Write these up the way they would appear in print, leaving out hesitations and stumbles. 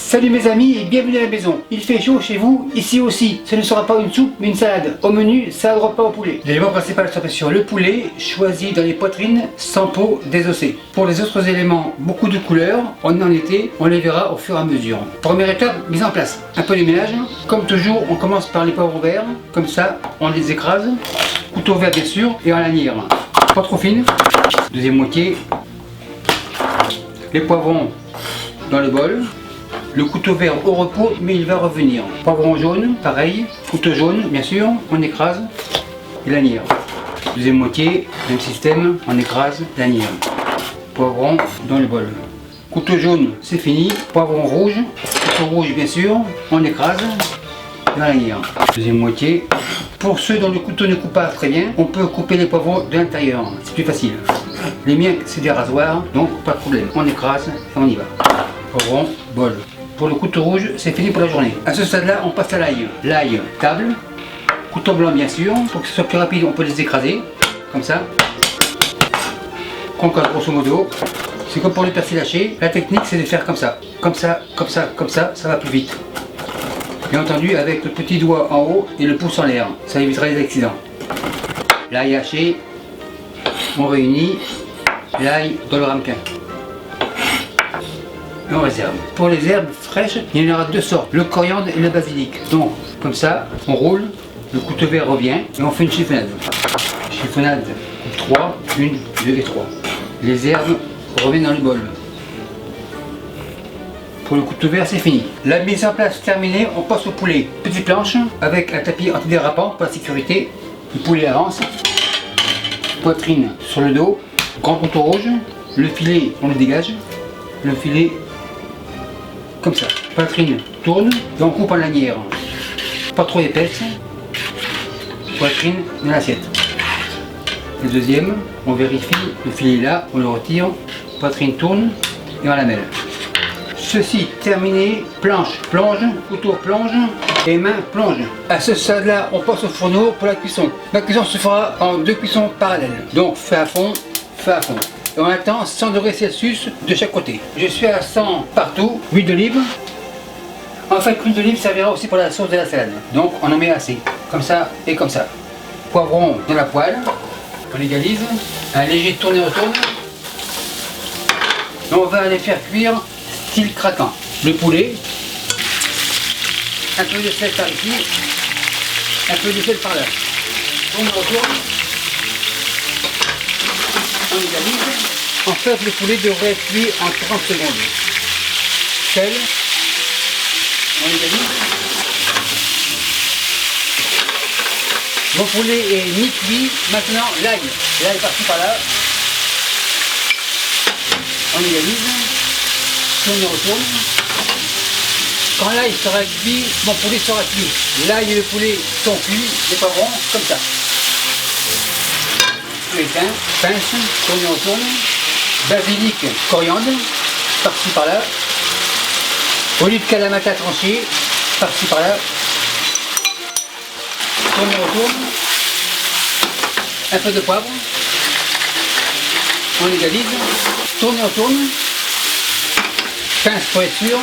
Salut mes amis et bienvenue à la maison. Il fait chaud chez vous, ici aussi. Ce ne sera pas une soupe mais une salade. Au menu, salade repas au poulet. L'élément principal sera sur le poulet, choisi dans les poitrines, sans peau, désossé. Pour les autres éléments, beaucoup de couleurs. On est en été, on les verra au fur et à mesure. Première étape, mise en place. Un peu de ménage. Comme toujours, on commence par les poivrons verts. Comme ça, on les écrase. Couteau vert bien sûr et en lanière. Pas trop fine. Deuxième moitié. Les poivrons dans le bol. Le couteau vert au repos, mais il va revenir. Poivron jaune, pareil. Couteau jaune, bien sûr, on écrase. Et lanière. Deuxième moitié, même système, on écrase, lanière. Poivron dans le bol. Couteau jaune, c'est fini. Poivron rouge, couteau rouge, bien sûr, on écrase. Et lanière. Deuxième moitié. Pour ceux dont le couteau ne coupe pas très bien, on peut couper les poivrons de l'intérieur. C'est plus facile. Les miens, c'est des rasoirs, donc pas de problème. On écrase et on y va. Poivron, bol. Pour le couteau rouge, c'est fini pour la journée. À ce stade-là, on passe à l'ail. L'ail, table. Couteau blanc, bien sûr. Pour que ce soit plus rapide, on peut les écraser. Comme ça. Concorde, grosso modo. C'est comme pour le persil haché. La technique, c'est de faire comme ça. Comme ça, comme ça, comme ça. Ça va plus vite. Bien entendu, avec le petit doigt en haut et le pouce en l'air. Ça évitera les accidents. L'ail haché. On réunit. L'ail dans le ramequin. Et on réserve. Pour les herbes fraîches, il y en aura deux sortes, le coriandre et le basilic. Donc, comme ça, on roule, le couteau vert revient et on fait une chiffonnade. Chiffonnade, 3, 1, 2 et 3. Les herbes reviennent dans le bol. Pour le couteau vert, c'est fini. La mise en place terminée, on passe au poulet. Petite planche avec un tapis antidérapant pour la sécurité. Le poulet avance. Poitrine sur le dos. Grand couteau rouge. Le filet, on le dégage. Le filet comme ça. Poitrine tourne et on coupe en lanière. Pas trop épaisse. Poitrine dans l'assiette. Le deuxième, on vérifie, le filet est là, on le retire. Poitrine tourne et on la mêle. Ceci terminé, planche, plonge, couteau plonge et main plonge. À ce stade-là, on passe au fourneau pour la cuisson. La cuisson se fera en deux cuissons parallèles. Donc feu à fond, feu à fond. Et on attend 100 degrés Celsius de chaque côté. Je suis à 100 partout. Huile d'olive. En fait, l'huile d'olive servira aussi pour la sauce de la salade. Donc on en met assez. Comme ça et comme ça. Poivron dans la poêle. On égalise. Un léger tourner-retourne. Et on va les faire cuire style craquant. Le poulet. Un peu de sel par ici. Un peu de sel par là. Tourne-retourne. On égalise. En fait, le poulet devrait être cuit en 30 secondes. Sel. On égalise. Mon poulet est mi-cuit. Maintenant, l'ail. L'ail par-ci par-là. On égalise. Tourne et retourne. Quand l'ail sera cuit, mon poulet sera cuit. L'ail et le poulet sont cuits. Les poivrons, comme ça. Éteint, pince, tourne et retourne, basilic, coriandre, par-ci par-là, olive kalamata tranchée, par-ci par-là, tourne et retourne, un peu de poivre, on égalise, tourne et retourne, pince pour être sûr,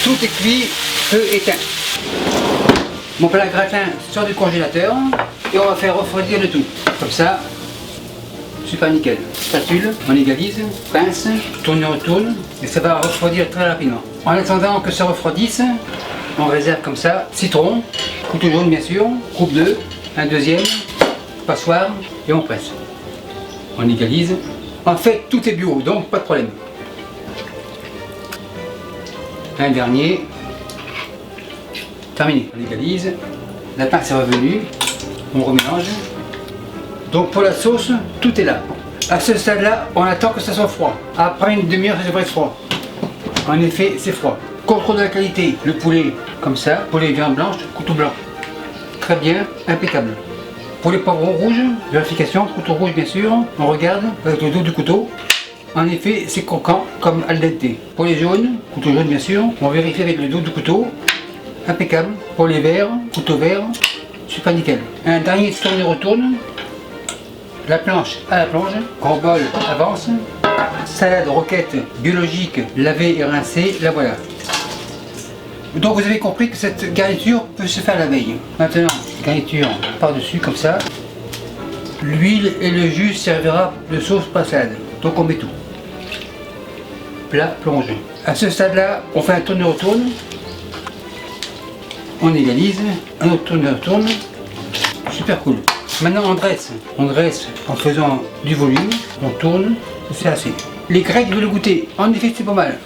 tout est cuit, feu éteint. Mon plat gratin sort du congélateur et on va faire refroidir le tout. Comme ça, super nickel. Spatule, on égalise, pince, tourne et retourne et ça va refroidir très rapidement. En attendant que ça refroidisse, on réserve comme ça, citron, couteau jaune bien sûr, coupe 2, un deuxième, passoire et on presse. On égalise. En fait, tout est bio, donc pas de problème. Un dernier. Terminé. On égalise, la pince est revenue, on remélange. Donc pour la sauce, tout est là. À ce stade-là, on attend que ça soit froid. Après une demi-heure, ça devrait être froid. En effet, c'est froid. Contrôle de la qualité, le poulet comme ça, poulet viande blanche, couteau blanc. Très bien, impeccable. Pour les poivrons rouges, vérification, couteau rouge bien sûr, on regarde avec le dos du couteau. En effet, c'est croquant comme al dente. Pour les jaunes, couteau jaune bien sûr, on vérifie avec le dos du couteau. Impeccable. Pour les verts, couteau vert, super nickel. Un dernier tourne et retourne. La planche à la plonge. Gros bol avance. Salade roquette biologique, lavée et rincée, la voilà. Donc vous avez compris que cette garniture peut se faire la veille. Maintenant, garniture par-dessus comme ça. L'huile et le jus servira de sauce pour la salade. Donc on met tout. Plat plongé. À ce stade-là, on fait un tourne-retourne. On égalise. Un autre tourne-retourne. Super cool. Maintenant on dresse. On dresse en faisant du volume. On tourne. C'est assez. Les grecs veulent le goûter. En effet, c'est pas mal.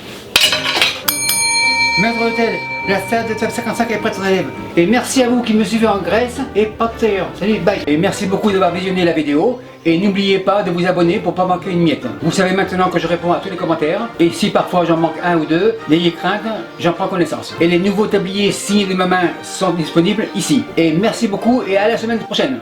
Maître d'hôtel, la salade de table 55 est prête à élève. Et merci à vous qui me suivez en Grèce et pas d'ailleurs. Salut, bye. Et merci beaucoup d'avoir visionné la vidéo. Et n'oubliez pas de vous abonner pour pas manquer une miette. Vous savez maintenant que je réponds à tous les commentaires. Et si parfois j'en manque un ou deux, n'ayez crainte, j'en prends connaissance. Et les nouveaux tabliers signés de ma main sont disponibles ici. Et merci beaucoup et à la semaine prochaine.